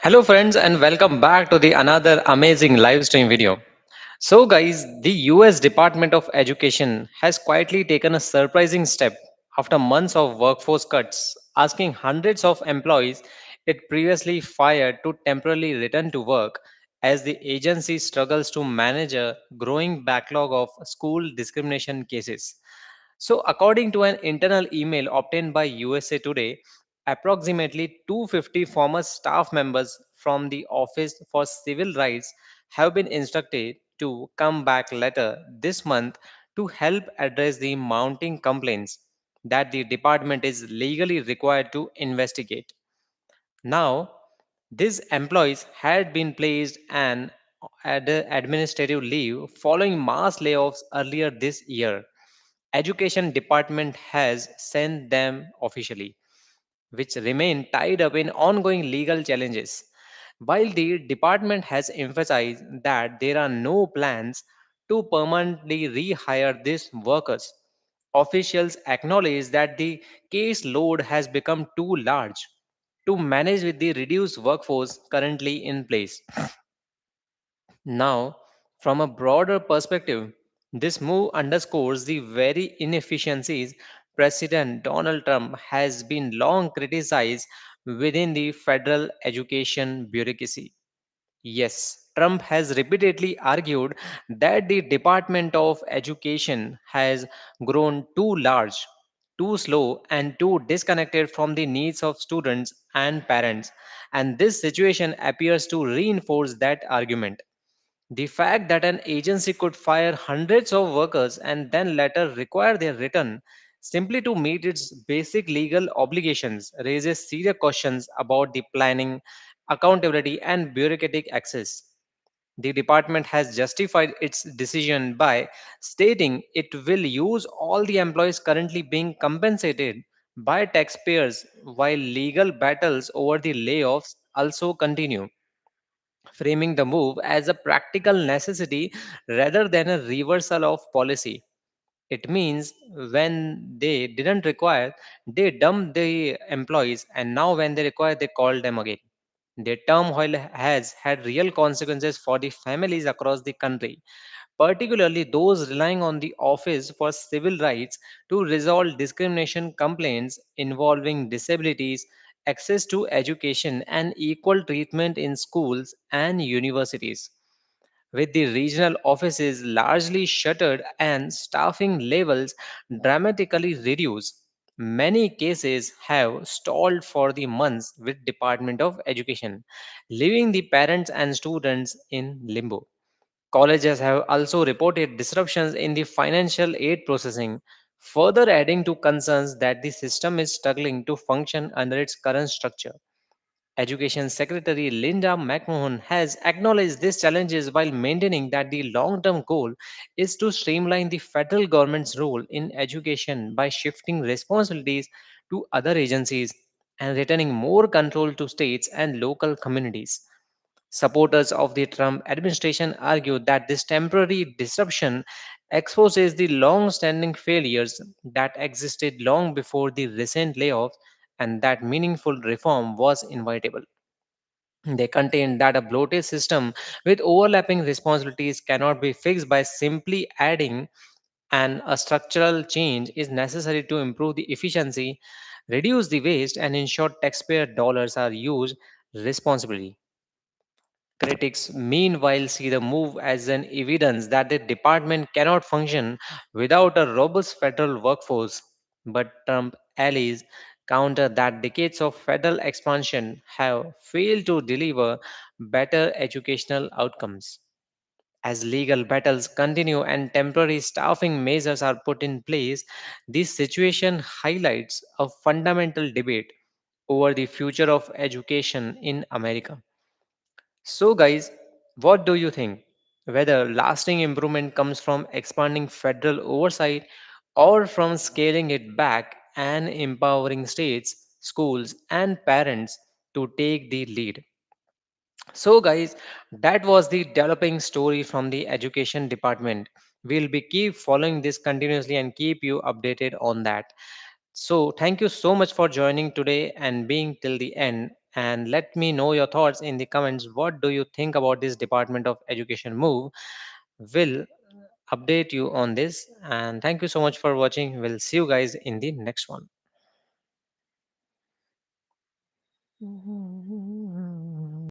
Hello friends and welcome back to the another amazing live stream video. So guys, the US Department of Education has quietly taken a surprising step after months of workforce cuts, asking hundreds of employees it previously fired to temporarily return to work as the agency struggles to manage a growing backlog of school discrimination cases. So, according to an internal email obtained by USA Today, approximately 250 former staff members from the Office for Civil Rights have been instructed to come back later this month to help address the mounting complaints that the department is legally required to investigate. Now, these employees had been placed on administrative leave following mass layoffs earlier this year. Education department has sent them officially, which remain tied up in ongoing legal challenges. While the department has emphasized that there are no plans to permanently rehire these workers, officials acknowledge that the case load has become too large to manage with the reduced workforce currently in place. Now, from a broader perspective, this move underscores the very inefficiencies President Donald Trump has been long criticized within the federal education bureaucracy. Yes, Trump has repeatedly argued that the Department of Education has grown too large, too slow, and too disconnected from the needs of students and parents. And this situation appears to reinforce that argument. The fact that an agency could fire hundreds of workers and then later require their return simply to meet its basic legal obligations raises serious questions about the planning, accountability, and bureaucratic access. The department has justified its decision by stating it will use all the employees currently being compensated by taxpayers while legal battles over the layoffs also continue, framing the move as a practical necessity rather than a reversal of policy. It means when they didn't require, they dumped the employees, and now when they require, they call them again. Their turmoil has had real consequences for the families across the country, particularly those relying on the Office for Civil Rights to resolve discrimination complaints involving disabilities, access to education, and equal treatment in schools and universities. With the regional offices largely shuttered and staffing levels dramatically reduced, many cases have stalled for the months with Department of Education, leaving the parents and students in limbo. Colleges have also reported disruptions in the financial aid processing, further adding to concerns that the system is struggling to function under its current structure. Education Secretary Linda McMahon has acknowledged these challenges while maintaining that the long term goal is to streamline the federal government's role in education by shifting responsibilities to other agencies and returning more control to states and local communities. Supporters of the Trump administration argue that this temporary disruption exposes the long standing failures that existed long before the recent layoffs and that meaningful reform was inevitable. They contain that a bloated system with overlapping responsibilities cannot be fixed by simply adding, and a structural change is necessary to improve the efficiency, reduce the waste, and ensure taxpayer dollars are used responsibly. Critics, meanwhile, see the move as an evidence that the department cannot function without a robust federal workforce. But Trump allies counter that decades of federal expansion have failed to deliver better educational outcomes. As legal battles continue and temporary staffing measures are put in place, this situation highlights a fundamental debate over the future of education in America. So, guys, what do you think? Whether lasting improvement comes from expanding federal oversight or from scaling it back and empowering states, schools, and parents to take the lead. So, guys, that was the developing story from the education department. We'll be keep following this continuously and keep you updated on that. So, thank you so much for joining today and being till the end. and let me know your thoughts in the comments. What do you think about this Department of Education move? Will update you on this, and thank you so much for watching. We'll see you guys in the next one.